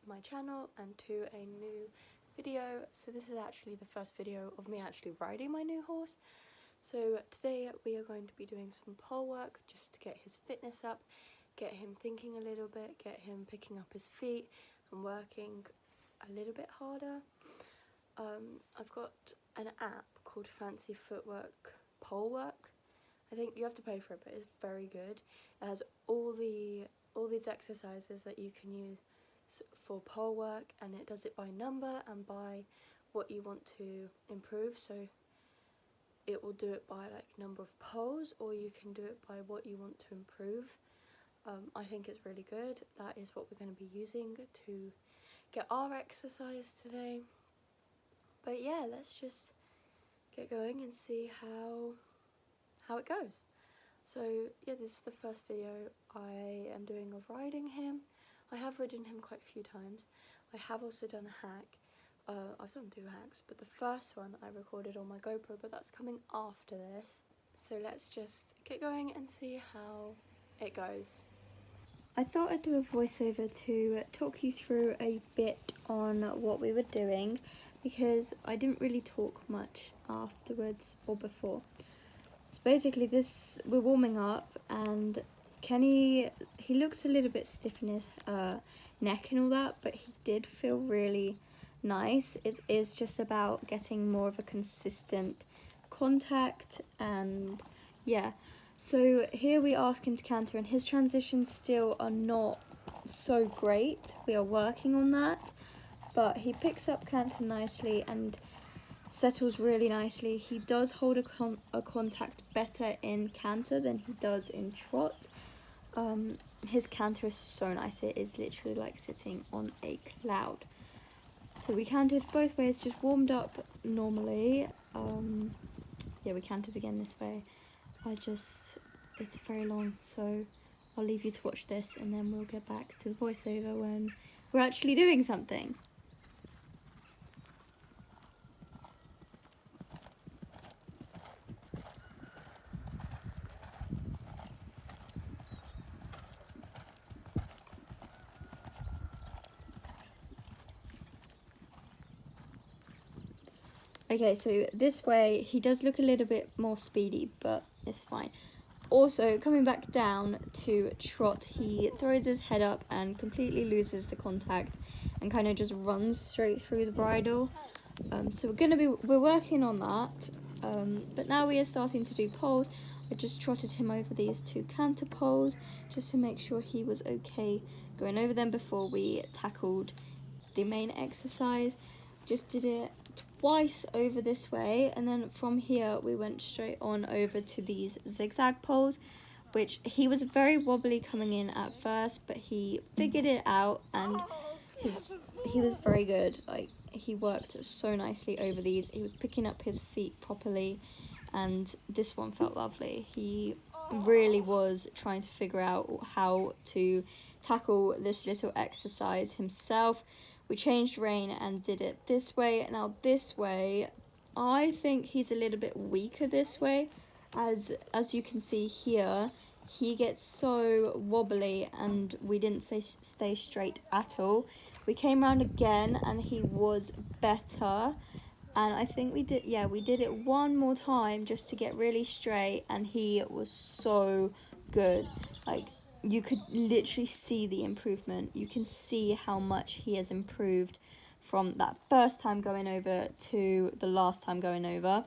my channel and to a new video. So this is actually the first video of me actually riding my new horse. So today we are going to be doing some pole work just to get his fitness up, get him thinking a little bit, get him picking up his feet and working a little bit harder. I've got an app called Fancy Footwork Polework. I think you have to pay for it, but it's very good. It has all these exercises that you can use for pole work, and it does it by number and by what you want to improve. So it will do it by like number of poles, or you can do it by what you want to improve. I think it's really good. That is what we're going to be using to get our exercise today. But yeah, let's just get going and see how it goes. So yeah, this is the first video I am doing of riding him. I have ridden him quite a few times. I have also done a hack. I've done 2 hacks, but the first one I recorded on my GoPro, but that's coming after this. So let's just get going and see how it goes. I thought I'd do a voiceover to talk you through a bit on what we were doing, because I didn't really talk much afterwards or before. So basically we're warming up, and Kenny, he looks a little bit stiff in his neck and all that, but he did feel really nice. It is just about getting more of a consistent contact, and yeah. So here we ask him to canter, and his transitions still are not so great. We are working on that, but he picks up canter nicely and settles really nicely. He does hold a contact better in canter than he does in trot. His canter is so nice. It is literally like sitting on a cloud. So we cantered both ways, just warmed up normally. Yeah, we cantered again this way. It's very long, so I'll leave you to watch this, and then we'll get back to the voiceover when we're actually doing something. Okay, so this way he does look a little bit more speedy, but it's fine. Also, coming back down to trot, he throws his head up and completely loses the contact and kind of just runs straight through the bridle. So we're working on that. But now we are starting to do poles. I just trotted him over these 2 canter poles just to make sure he was okay going over them before we tackled the main exercise. Just did it twice over this way, and then from here we went straight on over to these zigzag poles, which he was very wobbly coming in at first, but he figured it out, and he was very good. Like, he worked so nicely over these. He was picking up his feet properly, and this one felt lovely. He really was trying to figure out how to tackle this little exercise himself. We changed rein and did it this way. Now this way, I think he's a little bit weaker this way. As you can see here, he gets so wobbly, and we didn't stay straight at all. We came around again and he was better. And I think we did it one more time just to get really straight, and he was so good. Like, you could literally see the improvement. You can see how much he has improved from that first time going over to the last time going over.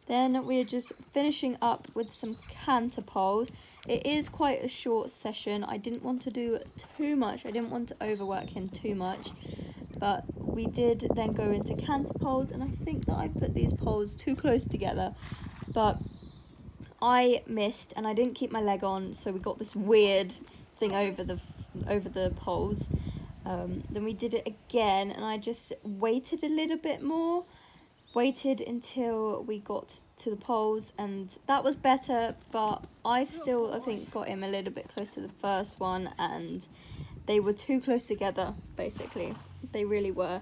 Then we're just finishing up with some canter poles. It is quite a short session. I didn't want to do too much. I didn't want to overwork him too much. But we did then go into canter poles, and I think that I put these poles too close together. But I missed, and I didn't keep my leg on, so we got this weird thing over the poles. Then we did it again, and I just waited a little bit more. Waited until we got to the poles, and that was better, but I think got him a little bit close to the first one, and they were too close together, basically. They really were.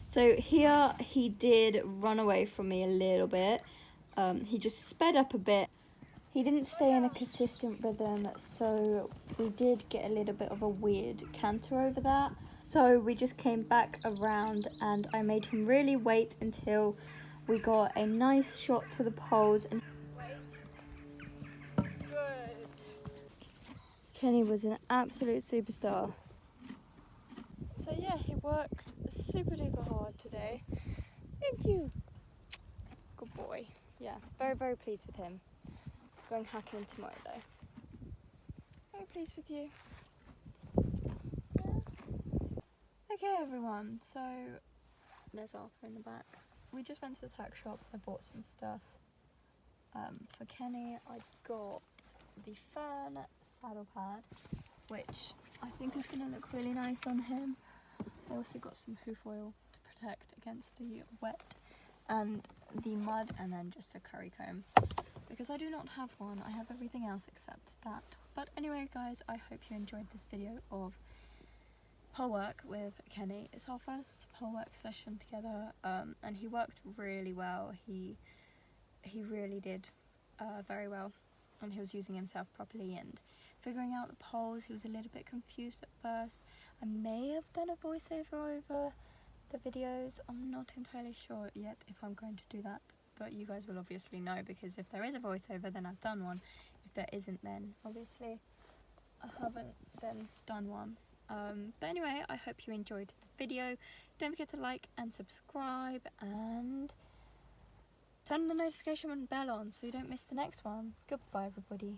So here he did run away from me a little bit. He just sped up a bit. He didn't stay in a consistent rhythm, so we did get a little bit of a weird canter over that. So we just came back around and I made him really wait until we got a nice shot to the poles. And wait. Good. Kenny was an absolute superstar. So yeah, he worked super duper hard today. Thank you. Good boy. Yeah, very, very pleased with him. Going hacking tomorrow though. Very pleased with you. Yeah. Okay everyone, so there's Arthur in the back. We just went to the tack shop. I bought some stuff. For Kenny, I got the Fern saddle pad, which I think is going to look really nice on him. I also got some hoof oil to protect against the wet and the mud, and then just a curry comb because I do not have one. I have everything else except that. But anyway guys, I hope you enjoyed this video of Polework with Kenny. It's our first Polework session together, and he worked really well. He really did very well, and he was using himself properly and figuring out the poles. He was a little bit confused at first. I may have done a voiceover over the videos. I'm not entirely sure yet if I'm going to do that, but you guys will obviously know, because if there is a voiceover then I've done one. If there isn't, then obviously I haven't then done one. But anyway, I hope you enjoyed the video. Don't forget to like and subscribe and turn the notification bell on so you don't miss the next one. Goodbye everybody.